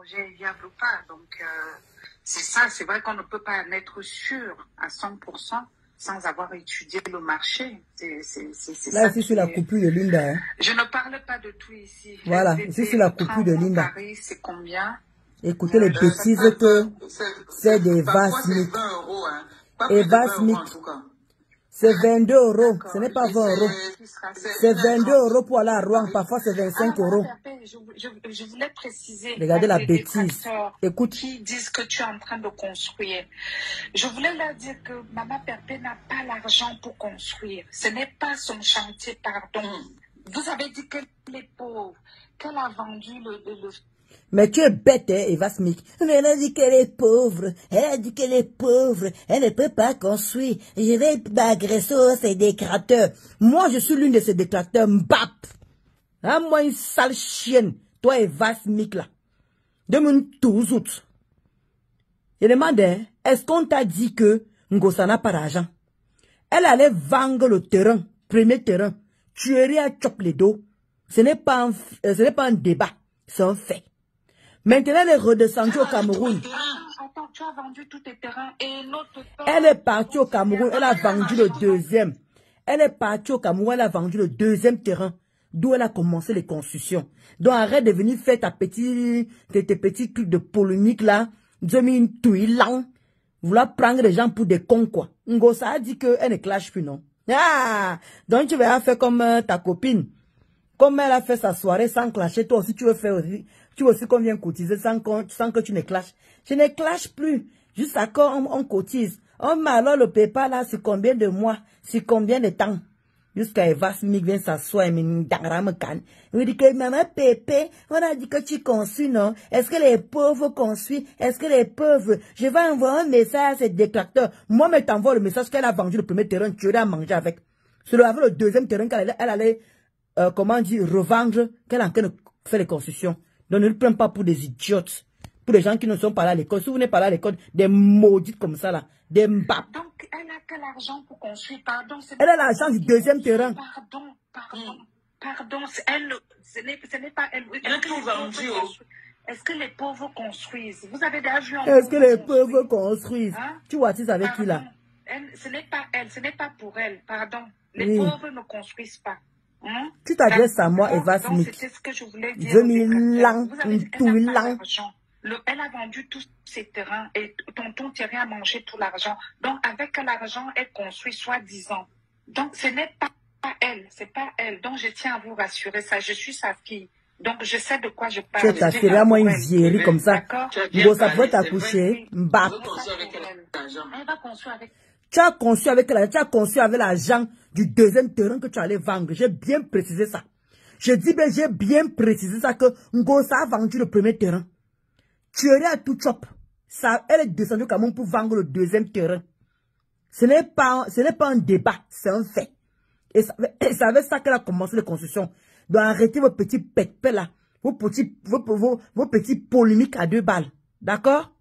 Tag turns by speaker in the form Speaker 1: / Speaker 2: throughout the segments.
Speaker 1: projet est viable ou pas. Donc, c'est ça, c'est vrai qu'on ne peut pas en être sûr à 100% sans avoir étudié le marché. C'est
Speaker 2: Là,
Speaker 1: ça
Speaker 2: ici, c'est la coupure de Linda. Hein.
Speaker 1: Je ne parle pas de tout ici.
Speaker 2: Voilà, ici, c'est la coupure de Linda.
Speaker 1: Paris, c'est combien?
Speaker 2: Écoutez les bêtises que c'est des vases mythes. Et vases mythes. C'est 22 €. Ce n'est pas 20 €. C'est 22 € pour aller à Rouen. Parfois, c'est 25 €.
Speaker 1: Je voulais préciser.
Speaker 2: Regardez la bêtise. Écoute.
Speaker 1: Qui disent que tu es en train de construire. Je voulais leur dire que Maman Perpé n'a pas l'argent pour construire. Ce n'est pas son chantier, pardon. Vous avez dit qu'elle est pauvre, qu'elle a vendu le...
Speaker 2: Mais tu es bête, hein, Eva Smith. Mais elle a dit qu'elle est pauvre. Elle a dit qu'elle est pauvre. Elle ne peut pas construire. Je vais m'agresser ces détracteurs. Moi, je suis l'une de ces détracteurs. Mbap. Hein, moi, une sale chienne. Toi, Eva Smith, là. Demande tous autres. Je demande, hein, est-ce qu'on t'a dit que Ngosa n'a pas d'argent? Elle allait vendre le terrain. Premier terrain. Tuerie à chop les dos. Ce n'est pas un débat. C'est un fait. Maintenant, elle est redescendue au Cameroun.
Speaker 1: Attends, tu as vendu tous tes terrains et notre...
Speaker 2: Elle est partie au Cameroun. Elle a vendu le deuxième. Elle est partie au Cameroun. Elle a vendu le deuxième terrain. D'où elle a commencé les constructions. Donc, arrête de venir faire tes petits trucs de polémique là. Vouloir prendre les gens pour des cons, quoi. Ngosa a dit qu'elle ne clash plus, non? Ah! Donc, tu vas faire comme ta copine. Comme elle a fait sa soirée sans clasher, toi aussi, tu veux faire aussi. Tu veux aussi qu'on vienne cotiser sans que tu ne clashes. Je ne clash plus. Juste à quand on cotise. On met alors le PayPal là, sur combien de mois, sur combien de temps. Jusqu'à Eva Smith vient s'asseoir et me can. Il me dit que maman Pépé, on a dit que tu construis, non? Est-ce que les pauvres construisent? Est-ce que les pauvres? Je vais envoyer un message à ces détracteurs. Moi, je t'envoie le message qu'elle a vendu le premier terrain, tu aurais à manger avec. C'est avec le deuxième terrain qu'elle allait, comment dire, revendre, qu'elle est en train de faire les constructions. Donc ne le prends pas pour des idiotes. Pour les gens qui ne sont pas là à l'école. Si vous n'êtes pas là à l'école, des maudites comme ça là. Des mbap.
Speaker 1: Donc elle a quel argent pour construire? Pardon.
Speaker 2: Elle a l'argent du deuxième terrain.
Speaker 1: Pardon. Ce n'est pas elle. Elle a tout vendu. Est-ce que les pauvres construisent? Vous avez déjà vu un...
Speaker 2: Est-ce que les pauvres construisent? Hein? Tu vois, tu avec qui là?
Speaker 1: Ce n'est pas elle. Ce n'est pas pour elle. Pardon. Les pauvres ne construisent pas. Hein?
Speaker 2: Tu t'adresses à moi, Eva Smith.
Speaker 1: C'était ce que je voulais dire. Elle a vendu tous ses terrains et tonton Thierry a mangé tout l'argent. Donc, avec l'argent, elle construit soi-disant. Donc, ce n'est pas elle. C'est pas elle. Donc, je tiens à vous rassurer ça. Je suis sa fille. Donc, je sais de quoi je parle.
Speaker 2: Tu es assuré à moi une vieille comme ça. Bon, ça peut t'accoucher. Mbap.
Speaker 1: Elle va construire avec...
Speaker 2: Tu as conçu avec l'argent du deuxième terrain que tu allais vendre. J'ai bien précisé ça. Je dis bien, j'ai bien précisé ça que Ngosa a vendu le premier terrain. Tu aurais à tout chop. Ça, elle est descendue au Cameroun pour vendre le deuxième terrain. Ce n'est pas un débat, c'est un fait. Et c'est avec ça qu'elle a commencé les constructions. Donc arrêtez vos petits pètes là. Vos petits polémiques à 2 balles. D'accord?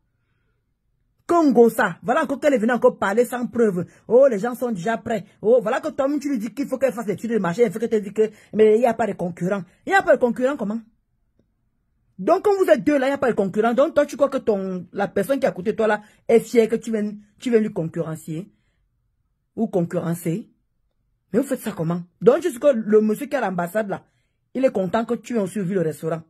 Speaker 2: Ngosa, voilà encore qu'elle est venue encore parler sans preuve. Oh, les gens sont déjà prêts. Oh, voilà que toi-même tu lui dis qu'il faut qu'elle fasse l'étude de marché. Il faut que tu dis que, mais il n'y a pas de concurrent. Il n'y a pas de concurrent comment? Donc, quand vous êtes deux là, il n'y a pas de concurrent. Donc, toi, tu crois que la personne qui est à côté de toi là est fière que tu viens lui concurrencier? Ou concurrencer? Mais vous faites ça comment? Donc, juste que le monsieur qui est à l'ambassade là, il est content que tu aies suivi le restaurant.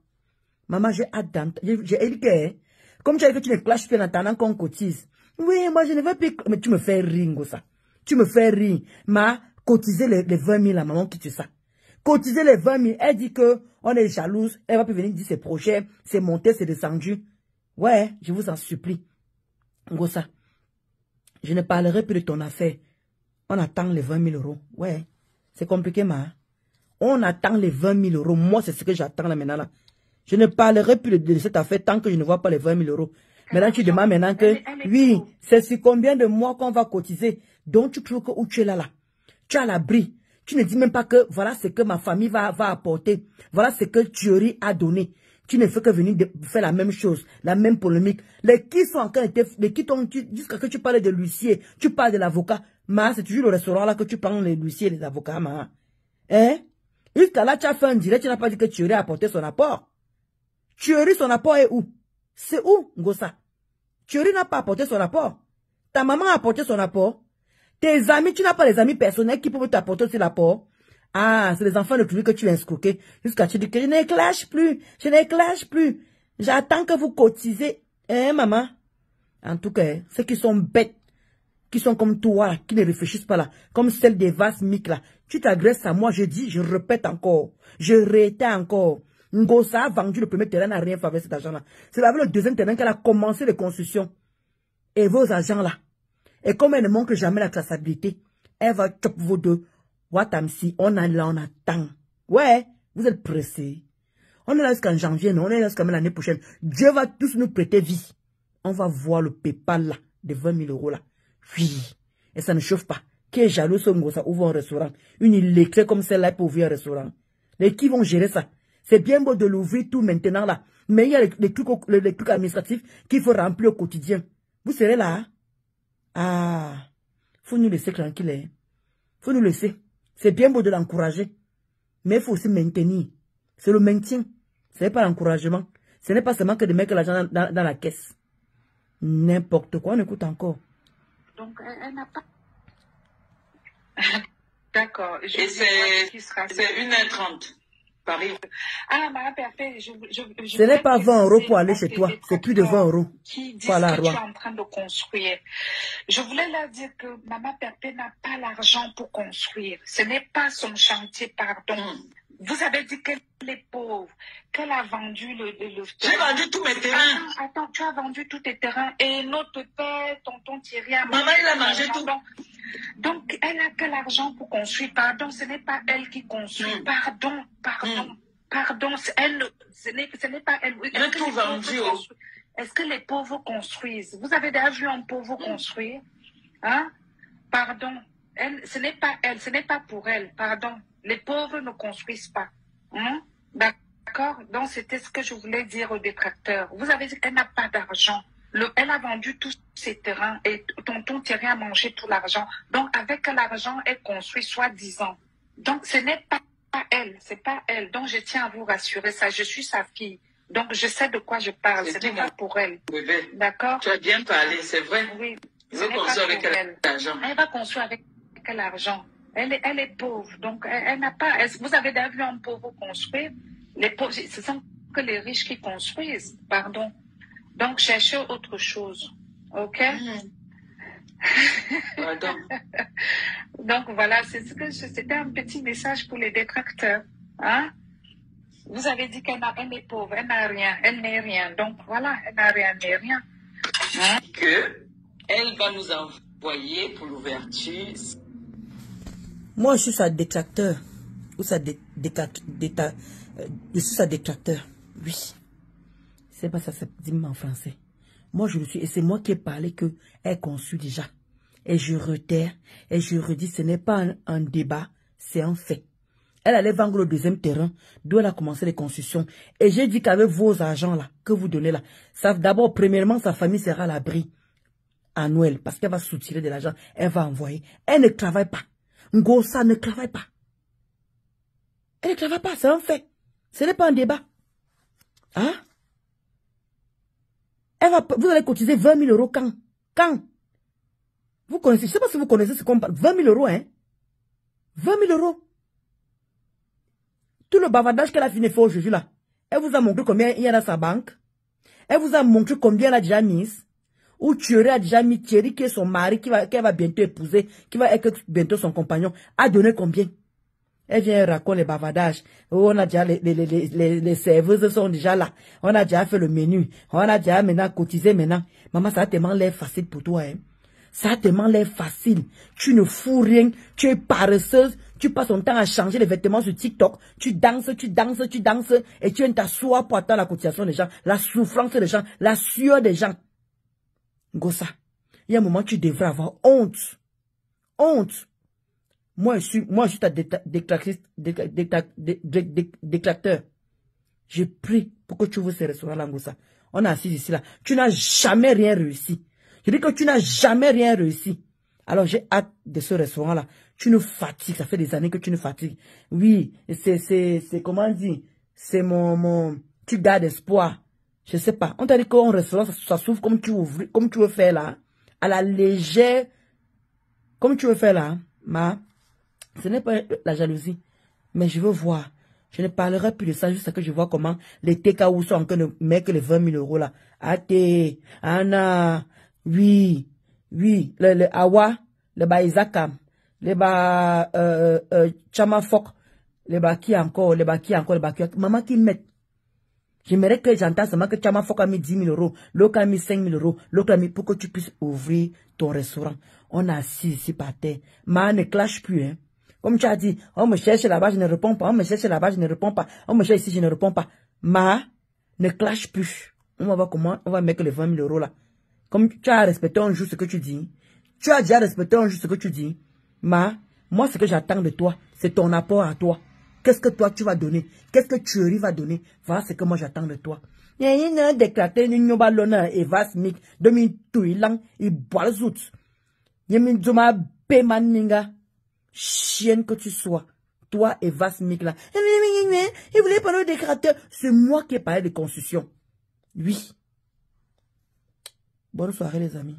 Speaker 2: Maman, j'ai hâte d'entendre. J'ai éduqué. Comme tu as dit que tu ne clashes plus en attendant qu'on cotise. Oui, moi je ne veux plus. Mais tu me fais rire, ça. Tu me fais rire. Ma, cotiser les 20 000 à maman qui tue ça. Cotiser les 20 000. Elle dit que on est jalouse. Elle va plus venir dire ses projets. C'est monté, c'est descendu. Ouais, je vous en supplie. Ngosa, je ne parlerai plus de ton affaire. On attend les 20 000 €. Ouais, c'est compliqué, ma. On attend les 20 000 €. Moi, c'est ce que j'attends là maintenant là. Je ne parlerai plus de cette affaire tant que je ne vois pas les 20 000 €. Maintenant, tu demandes maintenant que, oui, c'est sur combien de mois qu'on va cotiser. Donc, tu trouves que où tu es là, tu as l'abri. Tu ne dis même pas que voilà ce que ma famille va apporter. Voilà ce que Thierry a donné. Tu ne fais que venir faire la même chose, la même polémique. Les qui sont encore jusqu'à que tu parles de l'huissier, tu parles de l'avocat. Ma, c'est toujours le restaurant là que tu parles les huissiers et les avocats, ma. Hein? Jusqu'à là, tu as fait un direct, tu n'as pas dit que Thierry a apporté son apport. Thierry, son apport est où? C'est où, Ngosa? Thierry n'a pas apporté son rapport. Ta maman a apporté son rapport. Tes amis, tu n'as pas les amis personnels qui peuvent t'apporter ce rapport. Ah, c'est les enfants de public que tu as escroqué. Jusqu'à tu dis que je n'éclage plus. Je n'éclage plus. J'attends que vous cotisez. Hein, maman? En tout cas, ceux qui sont bêtes, qui sont comme toi, là, qui ne réfléchissent pas là, comme celle des vases mic là, tu t'agresses à moi, je dis, je répète encore, je réitère encore. Ngosa a vendu le premier terrain, n'a rien fait avec cet argent-là. C'est avec le deuxième terrain qu'elle a commencé les constructions. Et vos agents là. Et comme elle ne manque jamais la traçabilité, elle va chop vos deux. Watamsi, on a là, on attend. Ouais, vous êtes pressés. On est là jusqu'en janvier, non, on est là jusqu'à l'année prochaine. Dieu va tous nous prêter vie. On va voir le PayPal là, de 20 000 € là. Oui. Et ça ne chauffe pas. Qui est jaloux, ça ouvre un restaurant. Une électrique comme celle-là pour ouvrir un restaurant. Et qui vont gérer ça? C'est bien beau de l'ouvrir tout maintenant là. Mais il y a les trucs administratifs qu'il faut remplir au quotidien. Vous serez là. Hein? Ah. Faut nous laisser tranquille. Hein? Faut nous laisser. C'est bien beau de l'encourager. Mais il faut aussi maintenir. C'est le maintien. Ce n'est pas l'encouragement. Ce n'est pas seulement que de mettre l'argent dans la caisse. N'importe quoi, on écoute encore.
Speaker 1: Donc, elle n'a pas... D'accord.
Speaker 3: Et c'est 1h30. Paris.
Speaker 1: Ah, Madame Perfet,
Speaker 2: ce n'est pas 20 € pour aller chez toi. C'est plus de 20 €.
Speaker 1: Qui disent
Speaker 2: voilà,
Speaker 1: que tu es en train de construire. Je voulais leur dire que Maman Perfet n'a pas l'argent pour construire. Ce n'est pas son chantier, pardon. Vous avez dit qu'elle est pauvre, qu'elle a vendu le
Speaker 3: J'ai vendu tous mes terrains.
Speaker 1: Attends, tu as vendu tous tes terrains et notre père, tonton Thierry a
Speaker 3: Maman, il a mangé tout.
Speaker 1: Donc, elle a que l'argent pour construire. Pardon, ce n'est pas elle qui construit. Pardon. Ce n'est pas elle.
Speaker 3: J'ai tout vendu.
Speaker 1: Est-ce que les pauvres construisent? Vous avez déjà vu un pauvre construire? Hein? Pardon. Ce n'est pas elle, ce n'est pas pour elle. Pardon. Les pauvres ne construisent pas. Hein? D'accord? Donc, c'était ce que je voulais dire aux détracteurs. Vous avez dit qu'elle n'a pas d'argent. Elle a vendu tous ses terrains et tonton Thierry a mangé tout l'argent. Donc, avec l'argent, elle construit soi-disant. Donc, ce n'est pas elle, c'est pas elle. Donc, je tiens à vous rassurer ça. Je suis sa fille. Donc, je sais de quoi je parle. Ce n'est pas pour elle. D'accord?
Speaker 3: Tu as bien parlé, c'est vrai.
Speaker 1: Oui.
Speaker 3: Elle va construire avec quel argent?
Speaker 1: Elle va construire avec quel argent? Elle est pauvre. Donc, elle n'a pas... Vous avez déjà vu un pauvre construire? Les pauvres, ce sont que les riches qui construisent. Pardon. Donc, cherchez autre chose. OK?
Speaker 3: Pardon.
Speaker 1: Donc, voilà, c'était un petit message pour les détracteurs. Hein? Vous avez dit qu'elle est pauvre, elle n'a rien, elle n'est rien. Donc, voilà, elle n'a rien, elle n'est rien. Hein?
Speaker 3: Elle va nous envoyer pour l'ouverture.
Speaker 2: Moi, je suis sa détracteur. Ou sa je suis sa détracteur. Oui. C'est pas ça, c'est dit en français. Moi, je le suis. Et c'est moi qui ai parlé qu'elle construit déjà. Et je reterre. Et je redis, ce n'est pas un débat, c'est un fait. Elle allait vendre le deuxième terrain, d'où elle a commencé les constructions. Et j'ai dit qu'avec vos argents là, que vous donnez là, d'abord, premièrement, sa famille sera à l'abri à Noël. Parce qu'elle va soutirer de l'argent. Elle va envoyer. Elle ne travaille pas. Ngosa ne travaille pas. Elle ne travaille pas, c'est un fait. Ce n'est pas un débat. Hein? Vous allez cotiser 20 000 € quand? Quand? Vous connaissez, je ne sais pas si vous connaissez ce qu'on parle. 20 000 €, hein? 20 000 €. Tout le bavardage qu'elle a fini de faire aujourd'hui là. Elle vous a montré combien il y a dans sa banque. Elle vous a montré combien elle a déjà mis. Ou Thierry a déjà mis Thierry qui est son mari, qu'elle va bientôt épouser, qui va être bientôt son compagnon, a donné combien? Elle vient raconter les bavardages. Oh, on a déjà les serveuses sont déjà là. On a déjà fait le menu. On a déjà maintenant cotisé maintenant. Maman, ça a tellement l'air facile pour toi, hein. Ça a tellement l'air facile. Tu ne fous rien. Tu es paresseuse. Tu passes ton temps à changer les vêtements sur TikTok. Tu danses. Et tu viens t'asseoir pour attendre la cotisation des gens. La souffrance des gens. La sueur des gens. Ngosa, il y a un moment tu devrais avoir honte. Honte. Moi, je suis ta détracteur. Je prie pour que tu ouvres ces restaurants-là, Ngosa. On est assis ici, là. Tu n'as jamais rien réussi. Je dis que tu n'as jamais rien réussi. Alors, j'ai hâte de ce restaurant-là. Tu nous fatigues. Ça fait des années que tu nous fatigues. Oui, c'est comment dire? C'est tu gardes espoir. Je sais pas. On t'a dit qu'un restaurant, ça s'ouvre comme tu veux faire là. À la légère. Comme tu veux faire là. Ce n'est pas la jalousie. Mais je veux voir. Je ne parlerai plus de ça jusqu'à que je vois comment les TKO sont en train de mettre les 20 000 euros là. Ate, Anna, oui, le Awa, le Baïzakam, le Chamafok, le qui encore. Maman qui met. J'aimerais que j'entende seulement que Chamafok a mis 10 000 euros, l'autre a mis 5 000 euros, l'autre a mis pour que tu puisses ouvrir ton restaurant. On est assis ici par terre. Ne clash plus, hein. Comme tu as dit, on me cherche là-bas, je ne réponds pas. On me cherche là-bas, je ne réponds pas. On me cherche ici, je ne réponds pas. Ne clash plus. On va voir comment on va mettre les 20 000 euros là. Comme tu as respecté un jour ce que tu dis. Tu as déjà respecté un jour ce que tu dis. Moi, ce que j'attends de toi, c'est ton apport à toi. Qu'est-ce que toi tu vas donner? Qu'est-ce que tu vas donner? Voilà ce que moi j'attends de toi. Il y a une déclaré une nobalona et vasmik. Demi tout il lang, il boit les autres. Il y a une zoma péman minga. Chienne que tu sois, toi et Vasmik là, il voulait parler de caractère. C'est moi qui ai parlé de construction. Oui. Bonne soirée les amis.